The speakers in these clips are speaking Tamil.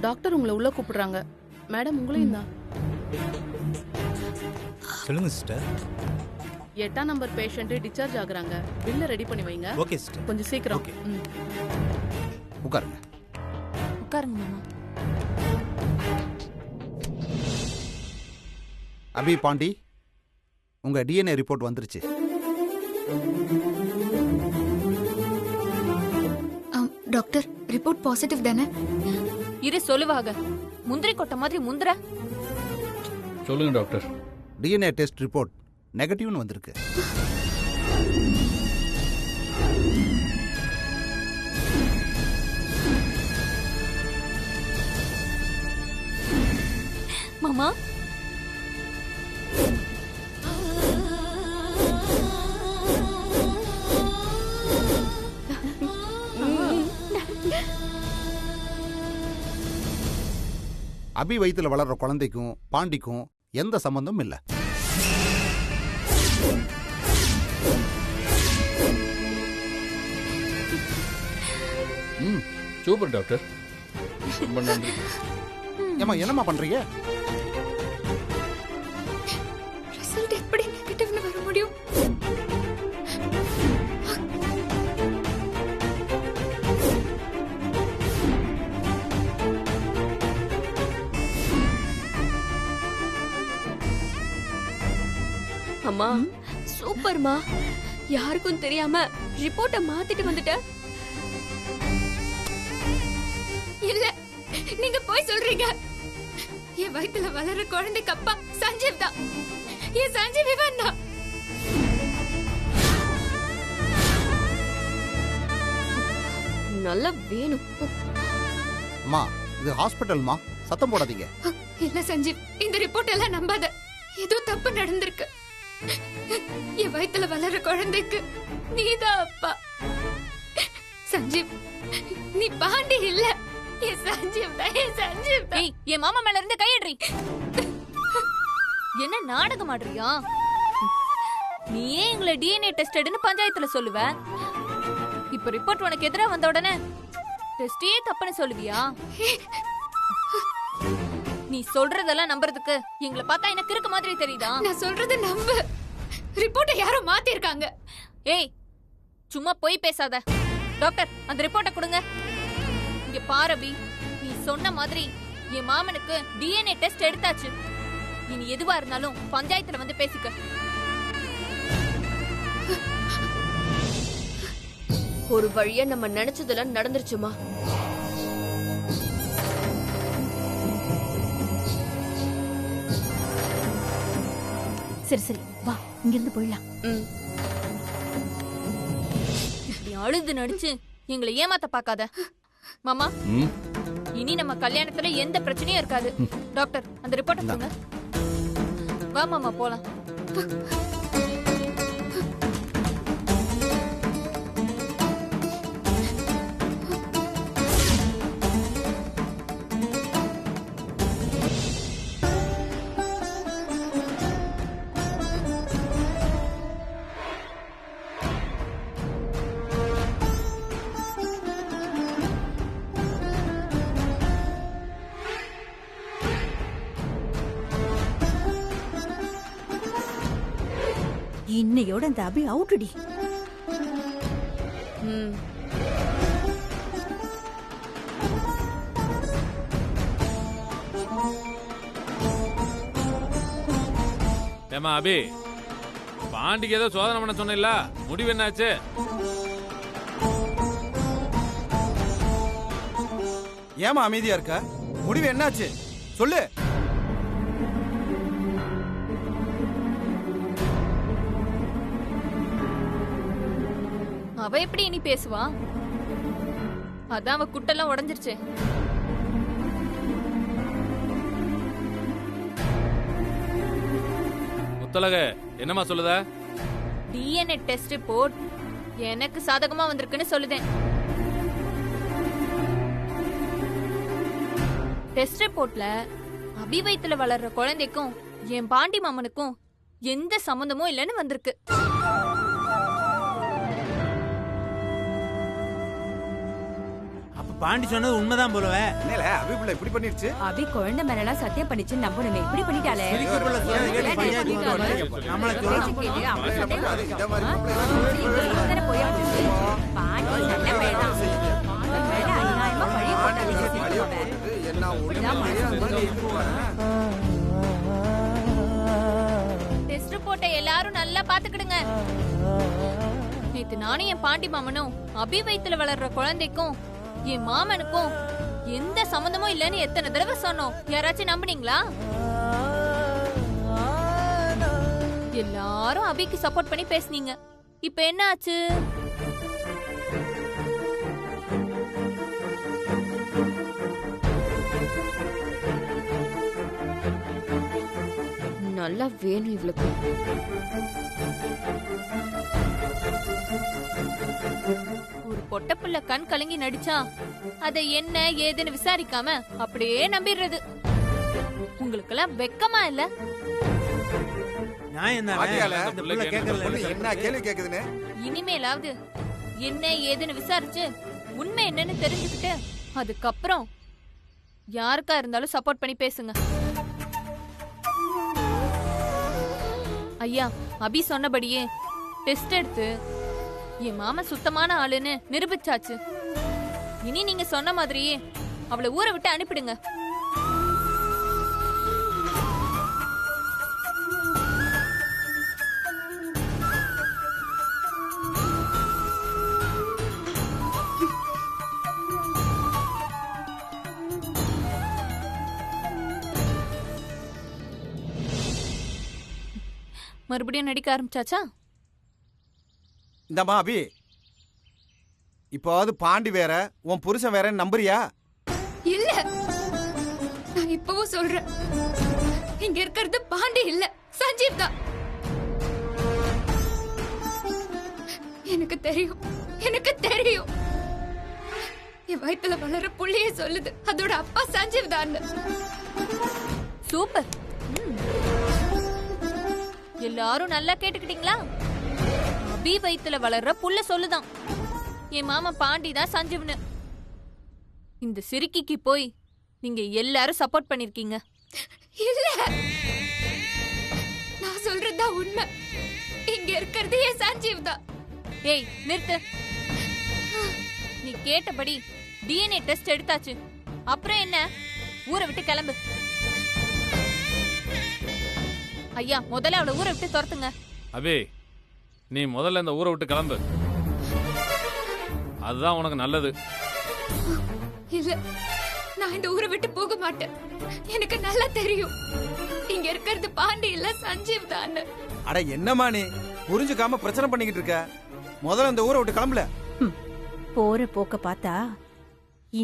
டாக்டர் உங்களை உள்ள கூப்பிடுறாங்க. மேடம் உங்களையும் தான். சொல்லுங்க சிஸ்டர். 8ஆம் நம்பர் பேஷண்ட் டிஸ்சார்ஜ் ஆகுறாங்க. பில்ல ரெடி பண்ணி வைங்க. Okay sister. கொஞ்சம் சீக்கிரம். ஓகே. உட்காருங்க. உட்காருங்க மாமா. அபி பாண்டி, உங்க டிஎன்ஏ ரிப்போர்ட் வந்துருச்சு. டாக்டர், ரிப்போர்ட் பாசிட்டிவ் தானே? இரு சொல்லுவாங்க. முந்திரி கொட்டை மாதிரி முந்திர. சொல்லுங்க டாக்டர். டிஎன்ஏ டெஸ்ட் ரிப்போர்ட் நெகட்டிவ்னு வந்திருக்கு. மாமா, அபி வயித்துல வளர்ற குழந்தைக்கும் பாண்டிக்கும் எந்த சம்பந்தமும் இல்ல. Super doctor. ரொம்ப நன்றி. ஏமா என்னம்மா பண்றீங்க? ரிசல்ட் எப்படி நெகட்டிவ்னு வர முடியும்? அம்மா சூப்பர்மா. யாருக்கும் தெரியாம ரிப்போர்ட்ட மாத்திட்டு வந்துட்ட. இல்ல, நீங்க போய் சொல்றீங்க. என் வயித்துல வளர குழந்தைக்கு அப்பா சஞ்சீவ் தான். என் சஞ்சீவ் இவன் தான். நல்லா வேணும். அம்மா, இது ஹாஸ்பிட்டல்மா, சத்தம் போடாதீங்க. இல்ல சஞ்சீவ், இந்த ரிப்போர்ட் எல்லாம் நம்பாத. ஏதோ தப்பு நடந்திருக்கு. என் வயித்துல வளர குழந்தைக்கு நீதான் அப்பா. சஞ்சீவ், நீ பாண்டி இல்ல. என் சஞ்சீவ் தான், என் சஞ்சீவ் தான். ஏய், என் மாமா மேல இருந்து கையடி. என்ன நாடகம் ஆடுறியா? நீ ஏன் எங்களை டிஎன்ஏ டெஸ்ட் எடுன்னு பஞ்சாயத்துல சொல்லுவ? இப்ப ரிப்போர்ட் உனக்கு எதிரா வந்த உடனே டெஸ்டே தப்புன்னு சொல்லுவியா? நீ சொல்றதெல்லாம் நம்புறதுக்கு எங்களை பார்த்தா எனக்கு இருக்க மாதிரி தெரியுதா? நான் சொல்றது நம்பு. ரிப்போர்ட்டை யாரோ மாத்தி இருக்காங்க. ஏய், சும்மா போய் பேசாத. டாக்டர், அந்த ரிப்போர்ட்டை கொடுங்க. இங்க பாரவி, நீ சொன்ன மாதிரி என் மாமனுக்கு டிஎன்ஏ டெஸ்ட் எடுத்தாச்சு. இனி எதுவா இருந்தாலும் பஞ்சாயத்துல வந்து பேசிக்க. ஒரு வழியா நம்ம நினைச்சதெல்லாம் நடந்துருச்சுமா. சரி சரி, வா, இங்க இருந்து போயிடலாம். இப்படி அழுது நடிச்சு எங்களை ஏமாத்த பாக்காத மாமா. இனி நம்ம கல்யாணத்துல எந்த பிரச்சனையும் இருக்காது. டாக்டர், அந்த ரிப்போர்ட் கொடுங்க. வா மாமா, போலாம். இன்னையோட அந்த அபி அவுட்டுடி. ஏமா அபி, பாண்டிக்கு ஏதோ சோதனை பண்ண சொன்ன, முடிவு என்னாச்சு? ஏமா அமைதியா இருக்க? முடிவு என்னாச்சு சொல்லு. அவ எப்படி இனி பேசுவா? அதான் அவ குட்டெல்லாம் உடைஞ்சிருச்சு. முத்தலக என்னமா சொல்லுத? டிஎன்ஏ டெஸ்ட் ரிப்போர்ட் எனக்கு சாதகமா வந்திருக்குன்னு சொல்லுதேன். டெஸ்ட் ரிப்போர்ட்ல அபி வயித்துல வளர்ற குழந்தைக்கும் என் பாண்டி மாமனுக்கும் எந்த சம்பந்தமும் இல்லைன்னு வந்திருக்கு. பாண்டி சொன்னது உண்மைதான் போலவே. என்னல அபி பிள்ளை இப்படி பண்ணிருச்சு? அபி குழந்தை மேலாம் சத்தியம் பண்ணிச்சு நம்பணுமே, இப்படி பண்ணிட்டாளே. சிரிக்கிறதுல சொன்னது கேட்டு பஞ்சாயத்து கொண்டு வரல. நம்மள சொல்ல கேட்டு அவன் சண்டையை போயாச்சு. பாண்டி நல்ல பையன். பாண்டி மேல அநியாயமா பழி போட்டாலே என்ன டெஸ்ட் ரிப்போர்ட்டை எல்லாரும் நல்லா பாத்துக்கிடுங்க. நேத்து நானும் என் பாண்டி மாமனும் அபி வயித்துல வளர்ற குழந்தைக்கும் என் மாமனுக்கும் எந்த சம்பந்தமும் இல்லைன்னு எத்தனை தடவை சொன்னோம். யாராச்சும் நம்புனீங்களா? எல்லாரும் அபிக்கு சப்போர்ட் பண்ணி பேசுனீங்க. இப்ப என்ன ஆச்சு? நல்லா வேணும் இவளுக்கு. ஒரு பொட்டப்புள்ள கண் கலங்கி நடிச்சா அதை என்ன ஏதுன்னு விசாரிக்காம அப்படியே நம்பிடுறது. உங்களுக்கெல்லாம் வெக்கமா இல்ல? நியாயம் தானே? இந்த புள்ள கேக்குறதுல என்ன கேள்வி கேக்குதுன்னு? இனிமேலாவது என்ன ஏதுன்னு விசாரிச்சு உண்மை என்னன்னு தெரிஞ்சுக்கிட்டு அதுக்கப்புறம் யாருக்கா இருந்தாலும் சப்போர்ட் பண்ணி பேசுங்க. ஐயா, அபி சொன்னபடியே டெஸ்ட் எடுத்து என் மாமன் சுத்தமான ஆளுன்னு நிரூபிச்சாச்சு. இனி நீங்க சொன்ன மாதிரியே அவளை ஊரை விட்டு அனுப்பிடுங்க. மறுபடியும் நடிக்க ஆரம்பிச்சாச்சா? இந்தம்மா அபி, இப்போது பாண்டி வேற உன் புருஷன் வேற நம்புறியா? இல்ல, நான் இப்பவும் சொல்றேன், இங்க இருக்கிறது பாண்டி இல்ல, சஞ்சீவ் தான். எனக்கு தெரியும், எனக்கு தெரியும். என் வயித்துல வளர புள்ளைய சொல்லுது அதோட அப்பா சஞ்சீவ் தான். சூப்பர். எல்லாரும் நல்லா கேட்டுக்கிட்டீங்களா? அபி வயித்துல வளர்ற புள்ள சொல்லுதான் என் மாமா பாண்டி தான் சஞ்சீவ்னு. இந்த சிரிக்கிக்கு போய் நீங்க எல்லாரும் சப்போர்ட் பண்ணிருக்கீங்க. இல்ல, நான் சொல்றதுதான் உண்மை. இங்க இருக்கிறது என் சஞ்சீவ் தான். ஏய் நிறுத்து. நீ கேட்டபடி டிஎன்ஏ டெஸ்ட் எடுத்தாச்சு. அப்புறம் என்ன? ஊரை விட்டு கிளம்பு. ஐயா, முதல்ல அவளை ஊரை விட்டு துரத்துங்க. அபி, நீ முதல்ல இந்த ஊரை விட்டு கிளம்பு. அதுதான் உனக்கு நல்லது. இல்ல, நான் இந்த ஊரை விட்டு போக மாட்டேன். எனக்கு நல்லா தெரியும் இங்க இருக்கிறது பாண்டி இல்ல சஞ்சீவ் தான். அட என்னம்மா நீ புரிஞ்சுக்காம பிரச்சனை பண்ணிக்கிட்டு இருக்க? முதல்ல இந்த ஊரை விட்டு கிளம்பல. போற போக்க பார்த்தா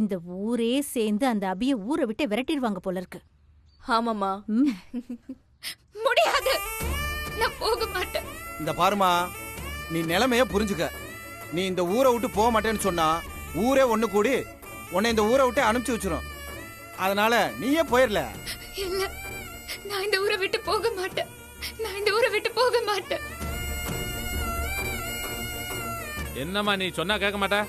இந்த ஊரே சேர்ந்து அந்த அபிய ஊரை விட்டு விரட்டிடுவாங்க போல இருக்கு. ஆமாமா. முடியாது, நான் போக மாட்டேன். இந்த பாருமா, நீ நிலைமைய புரிஞ்சுக்க. நீ இந்த ஊரை விட்டு போக மாட்டேன்னு சொன்னா ஊரே ஒண்ணு கூடி உன்னை இந்த ஊரை விட்டு அனுப்பிச்சு வச்சிரும். அதனால நீயே போயிடல. இல்ல, நான் இந்த ஊரை விட்டு போக மாட்டேன். நான் இந்த ஊரை விட்டு போக மாட்டேன். என்னம்மா நீ சொன்னா கேட்க மாட்ட?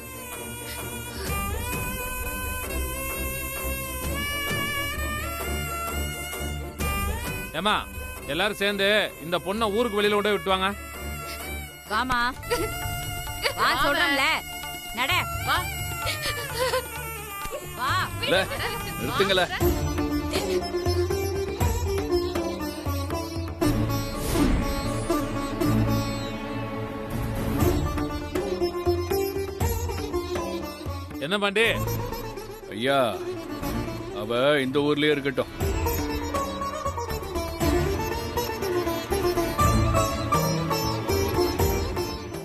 ஏமா, எல்லாரும் சேர்ந்து இந்த பொண்ணை ஊருக்கு வெளியில விட விட்டுவாங்க. வாமா, வா சொல்றேன்ல, நட வா வா. நிறுத்துங்கள. என்ன பாண்டி? ஐயா, அவ இந்த ஊர்லயே இருக்கட்டும்.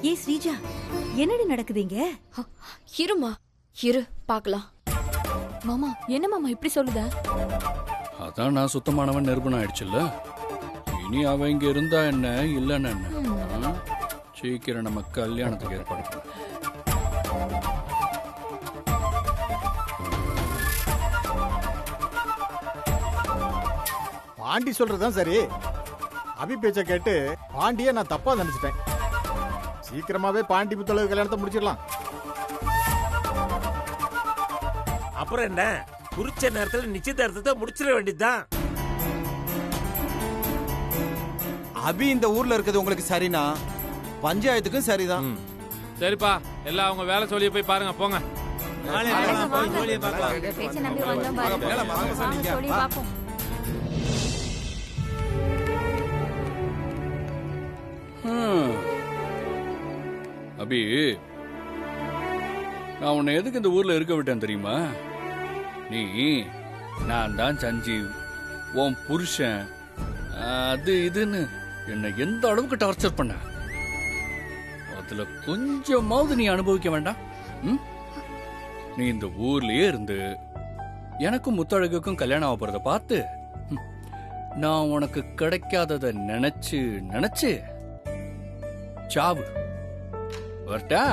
ஏ ஸ்ரீஜா, என்னடி நடக்குதுங்க? இருமா, இரு பாக்கலாம். மாமா, என்ன மாமா இப்படி சொல்லுத? அதான் நான் சுத்தமானவன் நிரூபணம் ஆயிடுச்சுல்ல. இனி அவ இங்க இருந்தா என்ன, இல்லன்னு என்ன? சீக்கிரம் நம்ம கல்யாணத்துக்கு ஏற்பாடு பண்ண. பாண்டி சொல்றதுதான் சரி. அபி பேச்ச கேட்டு பாண்டிய நான் தப்பா நினைச்சிட்டேன். சீக்கிரமாவே பாண்டி புத்தளவு கல்யாணத்தை முடிச்சிடலாம். அப்புறம் என்ன, குறிச்ச நேரத்துல நிச்சயதார்த்தத்தை முடிச்சிட வேண்டியதுதான். அபி இந்த ஊர்ல இருக்கிறது உங்களுக்கு சரினா பஞ்சாயத்துக்கும் சரிதான். சரிப்பா, எல்லாம் அவங்க வேலை சொல்லிய போய் பாருங்க, போங்க. அபி, நான் உன்னை எதுக்கு இந்த ஊர்ல இருக்க விட்டேன் தெரியுமா? நீ நான் தான் சஞ்சீவ், உன் புருஷன், அது இதுன்னு என்னை எந்த அளவுக்கு டார்ச்சர் பண்ண, அதுல கொஞ்சமாவது நீ அனுபவிக்க வேண்டாம்? நீ இந்த ஊர்லயே இருந்து எனக்கும் முத்தழகுக்கும் கல்யாணம் ஆக போறத பார்த்து நான் உனக்கு கிடைக்காதத நினைச்சு நினைச்சு சாவு. வரட்டா?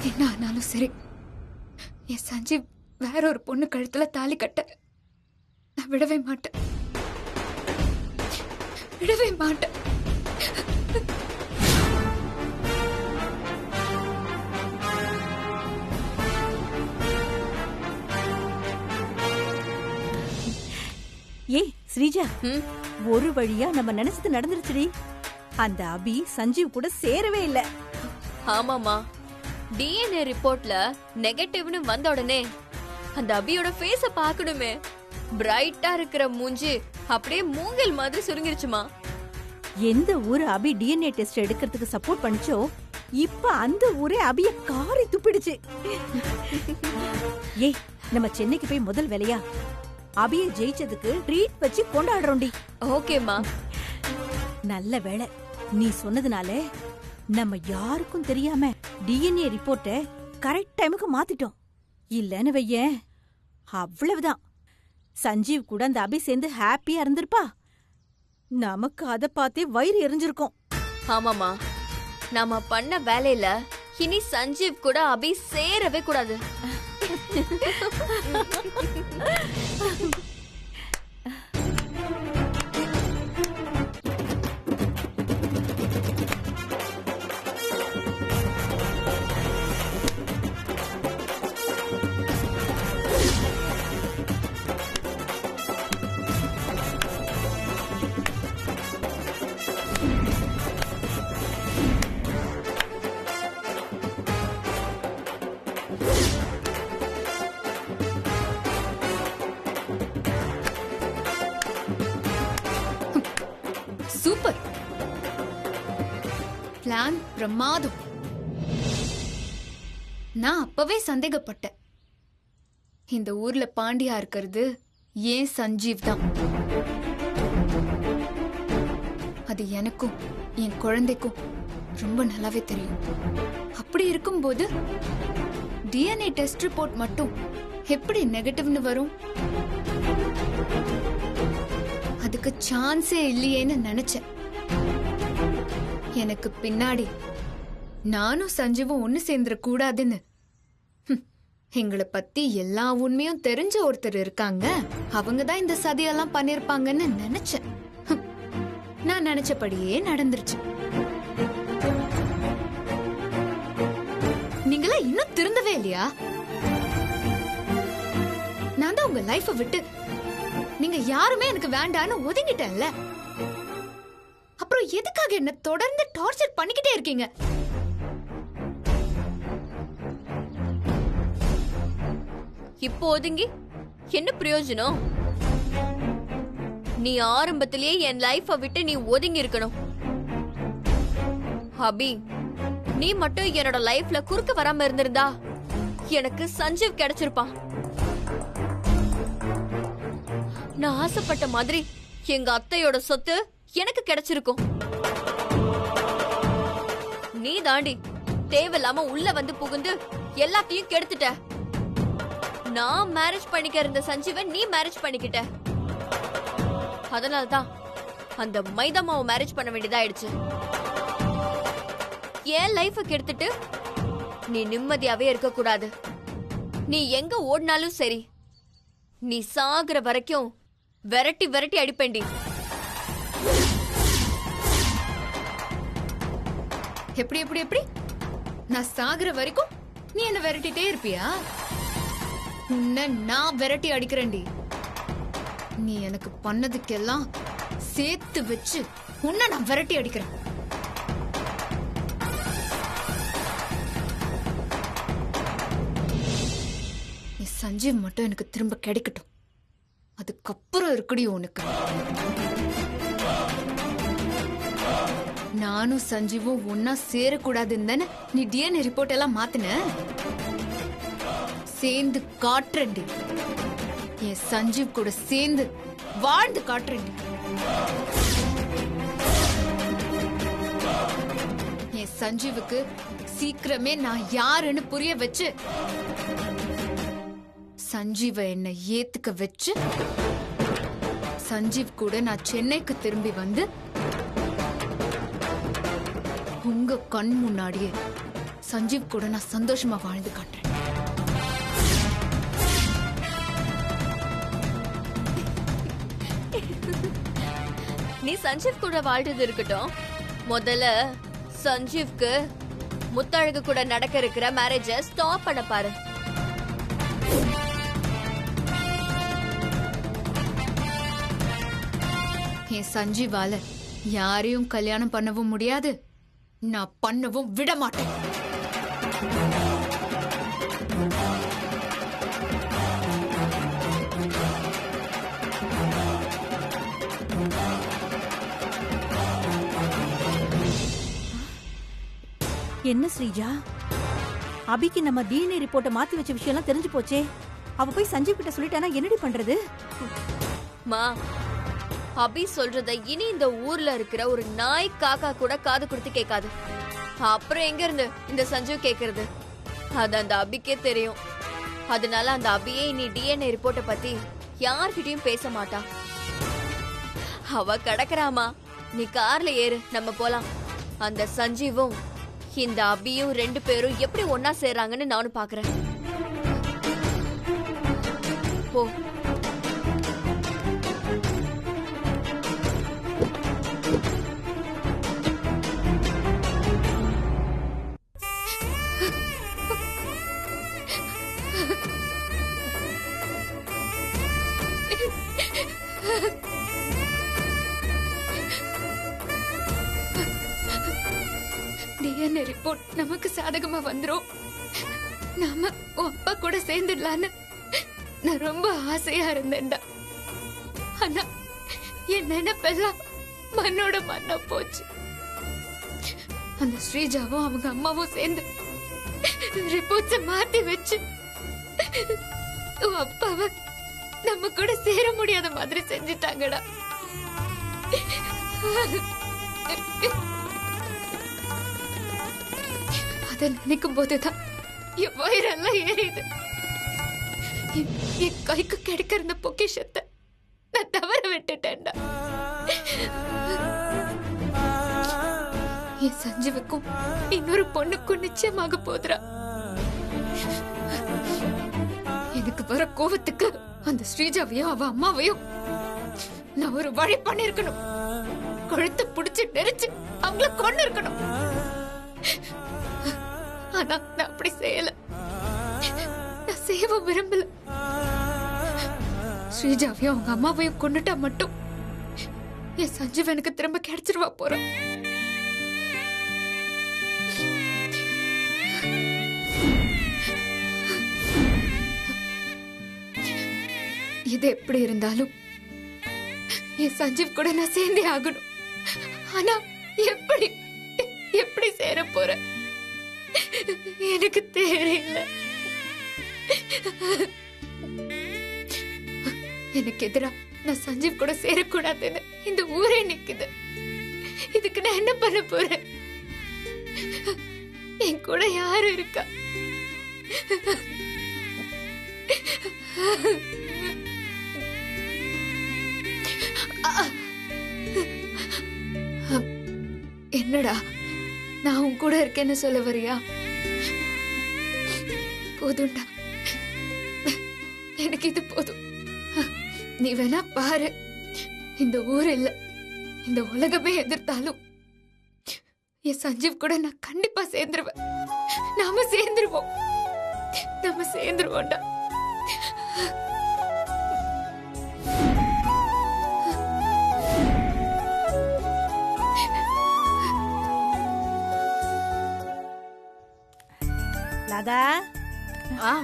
என்ன ஆனாலும் சரி, என் சஞ்சீவ் வேற ஒரு பொண்ணு கழுத்துல தாலி கட்ட நான் விடவே மாட்டேன், விடவே மாட்டேன். ஏய் ஸ்ரீஜா, ஒரு வழியா நம்ம நினைச்சது நடந்துருச்சுடி. அந்த அபி சஞ்சீவ் கூட சேரவே இல்ல. ஆமாமா, டிஎன்ஏ ரிப்போர்ட்ல நெகட்டிவ்னு வந்த உடனே அந்த அபியோட ஃபேஸ பார்க்கணுமே, பிரைட்டா இருக்கிற மூஞ்சி அப்படியே மூங்கில் மாதிரி சுருங்கிருச்சுமா. எந்த ஊரு அபி டிஎன்ஏ டெஸ்ட் எடுக்கிறதுக்கு சப்போர்ட் பண்ணிச்சோ, இப்ப அந்த ஊரே அபிய காரி துப்பிடுச்சு. ஏய், நம்ம சென்னைக்கு போய் முதல் வேலையா அபிய ஜெயிச்சதுக்கு ட்ரீட் வச்சு கொண்டாடுறோண்டி. ஓகேமா. நல்ல வேளை நீ சொன்னதுனால நம்ம யாருக்கும் தெரியாம டிஎன்ஏ ரிப்போர்ட்டை கரெக்ட் டைமுக்கு மாத்திட்டோம். இல்லன்னு வையேன், அவ்வளவுதான். சஞ்சீவ் கூட அந்த அபி சேர்ந்து ஹாப்பியா இருந்திருப்பா. நமக்கு அத பார்த்தே வயிறு எரிஞ்சிருக்கும். ஆமாமா, நாம பண்ண வேலையில இனி சஞ்சீவ் கூட அபி சேரவே கூடாது. சூப்பர் பிளான், பிரமாதம். நான் அப்பவே சந்தேகப்பட்டேன், இந்த ஊர்ல பாண்டியா இருக்கிறது ஏன் சஞ்சீவ் தான். அது எனக்கும் என் குழந்தைக்கும் ரொம்ப நல்லாவே தெரியும். அப்படி இருக்கும்போது டிஎன்ஏ டெஸ்ட் ரிப்போர்ட் மட்டும் எப்படி நெகட்டிவ்னு வரும்? அதுக்கு சான்ஸே இல்லையேன்னு நினைச்சேன். எனக்கு பின்னாடி நானும் சஞ்சீவும் ஒண்ணு சேர்ந்துட கூடாதுன்னு எங்களை பத்தி எல்லா உண்மையும் தெரிஞ்ச ஒருத்தர் இருக்காங்க, அவங்கதான் இந்த சதியெல்லாம் பண்ணிருப்பாங்கன்னு நினைச்சேன். நான் நினைச்சபடியே நடந்துருச்சு. நீங்களா இன்னும் திருந்தவே இல்லையா? நான் தான் உங்க லைஃப விட்டு நீங்க யாருமே எனக்கு வேண்டான்னு ஒதுங்கிட்டேன்ல, அப்புறம் எதுக்காக என்ன தொடர்ந்து டார்ச்சர் பண்ணிக்கிட்டே இருக்கீங்க? இப்போ ஒதுங்கி என்ன பிரயோஜனம்? நீ ஆரம்பத்திலேயே என் லைஃப விட்டு நீ ஒதுங்கி இருக்கணும். அபி, நீ மட்டும் என்னோட லைஃப்ல குறுக்க வராம இருந்திருந்தா எனக்கு சஞ்சீவ் கிடைச்சிருப்பான். நான் ஆசைப்பட்ட மாதிரி எங்க அத்தையோட சொத்து எனக்கு கிடைச்சிருக்கும். நீ தாண்டி தேவையில்லாம உள்ள வந்து புகுந்து எல்லாத்தையும் கெடுத்துட்ட. நான் மேரேஜ் பண்ணிக்க இருந்த சஞ்சீவை நீ மேரேஜ் பண்ணிக்கிட்ட. அதனால்தான் அந்த மைதாமாவை மேரேஜ் பண்ண வேண்டியதாயிடுச்சு. என் லைஃப கெடுத்துட்டு நீ நிம்மதியாவே இருக்க கூடாது. நீ எங்க ஓடினாலும் சரி, நீ சாகுற வரைக்கும் விரட்டி விரட்டி அடிப்பேண்டி. எப்படி எப்படி எப்படி நான் சாகுற வரைக்கும் நீ என்ன விரட்டிட்டே இருப்பியா? உன்னை நான் விரட்டி அடிக்கிறேன்டி. நீ எனக்கு பண்ணதுக்கெல்லாம் சேர்த்து வச்சு உன்னை நான் விரட்டி அடிக்கிறேன். நீ சஞ்சீவ் மட்டும் எனக்கு திரும்ப கிடைக்கட்டும், அதுக்கப்புறம் இருக்குடி உனக்கு. நானும் சஞ்சீவும் ஒன்னா சேரக்கூடாதுன்னு தானே நீ டிஎன்ஏ ரிப்போர்ட் எல்லாம் மாத்தின. சேர்ந்து காட்டுறேன்டி, என் சஞ்சீவ் கூட சேர்ந்து வாழ்ந்து காட்டுறேன்டி. என் சஞ்சீவுக்கு சீக்கிரமே நான் யாருன்னு புரிய வச்சு சஞ்சீவ என்ன ஏத்துக்க வச்சு சஞ்சீவ் கூட நான் சென்னைக்கு திரும்பி வந்து உங்க கண் முன்னாடியே சஞ்சீவ் கூட நான் சந்தோஷமா வாழ்ந்து காட்டுறேன். நீ சஞ்சீவ் கூட வாழ்றது இருக்கட்டும், முதல்ல சஞ்சீவ்க்கு முத்தழகு கூட நடக்க இருக்கிற மேரேஜ ஸ்டாப் பண்ண பாரு. என் சஞ்சீவால யாரையும் கல்யாணம் பண்ணவும் முடியாது, நான் பண்ணவும் விட மாட்டேன். என்ன ஸ்ரீஜா, அபிக்கு நம்ம டிஎன்ஏ ரிப்போர்ட்டை மாத்தி வச்ச விஷயம் எல்லாம் தெரிஞ்சு போச்சே. அவ போய் சஞ்சீவ் கிட்ட சொல்லிட்டானா என்னடி பண்றது? மா, அபி சொல்றத இனி இந்த ஊர்ல இருக்கிற ஒரு நாய் காக்கா கூட காது கொடுத்து கேட்காது. அப்புறம் எங்க இருந்து இந்த சஞ்சீவ் கேக்குறது? அது அந்த அபிக்கே தெரியும். அதனால அந்த அபியே இனி டிஎன்ஏ ரிப்போர்ட்டை பத்தி யார்கிட்டயும் பேச மாட்டா. அவ கடக்குறாமா, நீ கார்ல ஏறு, நம்ம போலாம். அந்த சஞ்சீவும் இந்த அபியும் ரெண்டு பேரும் எப்படி ஒன்னா சேர்றாங்கன்னு நானும் பாக்குறேன். போ. டிஎன்ஏ ரிப்போர்ட் நமக்கு சாதகமா வந்துரும், நாம உன் அப்பா கூட சேர்ந்துடலான்னு நான் ரொம்ப ஆசையா இருந்தேன்டா. ஆனா என் நினைப்பெல்லாம் மண்ணோட மண்ணா போச்சு. அந்த ஸ்ரீஜாவும் அவங்க அம்மாவும் சேர்ந்து ரிப்போர்ட்ஸ மாத்தி வச்சு உன் அப்பாவை நம்ம கூட சேர முடியாத மாதிரி செஞ்சுட்டாங்கடா. அத நினைக்கும் போதுதான் என் வயிறெல்லாம் ஏறிது. என் கைக்கு கிடைக்கிற இந்த பொக்கிஷத்தை நான் தவற விட்டுட்டேன்டா. என் சஞ்சீவுக்கும் இன்னொரு பொண்ணுக்கும் நிச்சயமாக போதுரா. எனக்கு வர கோவத்துக்கு அந்த ஸ்ரீஜாவையும் அவ அம்மாவையும் நான் ஒரு வழி பண்ணிருக்கணும். கழுத்தை புடிச்சு நெரிச்சு அவங்கள கொண்டு இருக்கணும். ஆனா நான் அப்படி செய்யல. நான் செய்யவும் விரும்பல. ஸ்ரீஜாவையும் அவங்க அம்மாவையும் கொண்டுட்டா மட்டும் என் சஞ்சீவ் எனக்கு திரும்ப கிடைச்சிருவா போறேன். இது எப்படி இருந்தாலும் என் சஞ்சீவ் கூட நான் சேர்ந்தே ஆகணும். ஆனா எப்படி எப்படி சேர போறேன் எனக்கு தெரியல. எனக்கு எதிரா நான் சஞ்சீவ் கூட சேரக்கூடாதுன்னு இந்த ஊரே நிக்குது. இதுக்கு நான் என்ன பண்ண போறேன்? என் கூட யாரு இருக்கா? என்னடா, நான் உன் கூட இருக்கேன்னு சொல்ல வரியா? போதும்டா, எனக்கு இது போதும். நீ வேணா பாரு, இந்த ஊர் இல்ல இந்த உலகமே எதிர்த்தாலும் என் சஞ்சீவ் கூட நான் கண்டிப்பா சேர்ந்துருவேன். நாம சேர்ந்துருவோம்டா. லதா,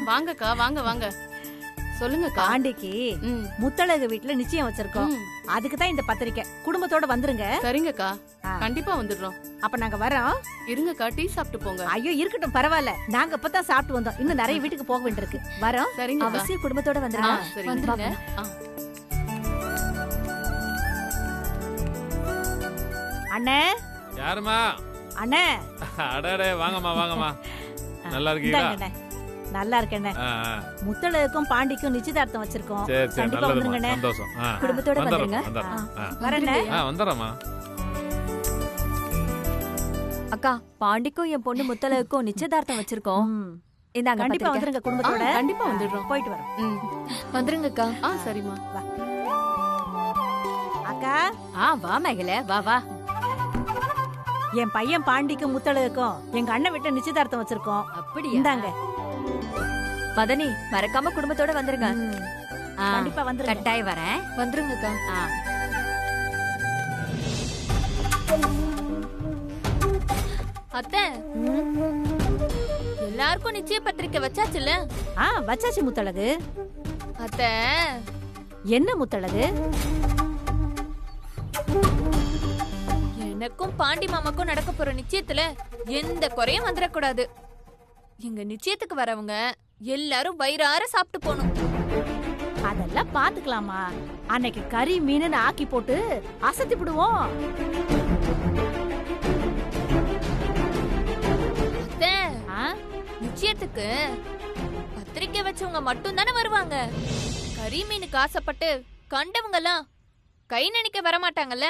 வாங்கக்கா, வாங்க வாங்க. சொல்லுங்கக்கா. பாண்டிக்கு முத்தழகு வீட்டுல நிச்சயம் வச்சிருக்கோம். அதுக்கு தான் இந்த பத்திரிக்கை. குடும்பத்தோட வந்துருங்க. சரிங்கக்கா, கண்டிப்பா வந்துடுறோம். அப்ப நாங்க வரோம். இருங்கக்கா, டீ சாப்பிட்டு போங்க. ஐயோ இருக்கட்டும், பரவாயில்ல. நாங்க இப்பதான் சாப்பிட்டு வந்தோம். இன்னும் நிறைய வீட்டுக்கு போக வேண்டியிருக்கு. வரோம். சரிங்க, அவசியம் குடும்பத்தோட வந்துருங்க. வந்துருங்க. அண்ணே. யாருமா? அண்ணே. அடடே, வாங்கம்மா. நல்லா இருக்கீங்களா? நல்லா இருக்கேண்ணே. முத்தழகுக்கும் பாண்டிக்கும் நிச்சயதார்த்தம் வச்சிருக்கோம். கண்டிப்பா வந்துருங்கண்ணே. சந்தோஷம். குடும்பத்தோட வந்துருங்க. வரேண்ணே. வந்துடுறேம்மா. அக்கா, பாண்டிக்கும் என் பொண்ணு முத்தழகுக்கும் நிச்சயதார்த்தம் வச்சிருக்கோம். இந்தாங்க, கண்டிப்பா வந்துருங்க குடும்பத்தோட. கண்டிப்பா வந்துடுறோம். போயிட்டு வரோம். வந்துருங்க அக்கா. சரிம்மா. அக்கா. வா மகளே, வா. என் பையன் பாண்டிக்கும் முத்தழகுக்கும் எங்க அண்ணன் வீட்டுல நிச்சயதார்த்தம் வச்சிருக்கோம். அப்படியா? இந்தாங்க. மதனி, மறக்காம குடும்பத்தோட வந்துருங்க. கண்டிப்பா வந்துருங்க. கட்டாயம் வரேன். வந்துருங்க அக்கா. அத்தை, எல்லாருக்கும் நிச்சய பத்திரிக்கை வச்சாச்சுல? வச்சாச்சு முத்தழகு. அத்தை, என்ன முத்தழகு? எனக்கும் பாண்டி மாமாக்கும் நடக்க போற நிச்சயத்துல எந்த குறையும் வந்துடக்கூடாது. எங்க நிச்சயத்துக்கு வரவங்க எல்லாரும் வயிறார சாப்பிட்டு போகணும். அதெல்லாம் பாத்துக்கலாமா? அன்னைக்கு கறி மீன் ஆக்கி போட்டு அசத்தி விடுவோம். நிச்சயத்துக்கு பத்திரிக்கை வச்சவங்க மட்டும் தானே வருவாங்க. கறி மீனுக்கு ஆசைப்பட்டு கண்டவங்க எல்லாம் கை நினைக்க வரமாட்டாங்கல்ல.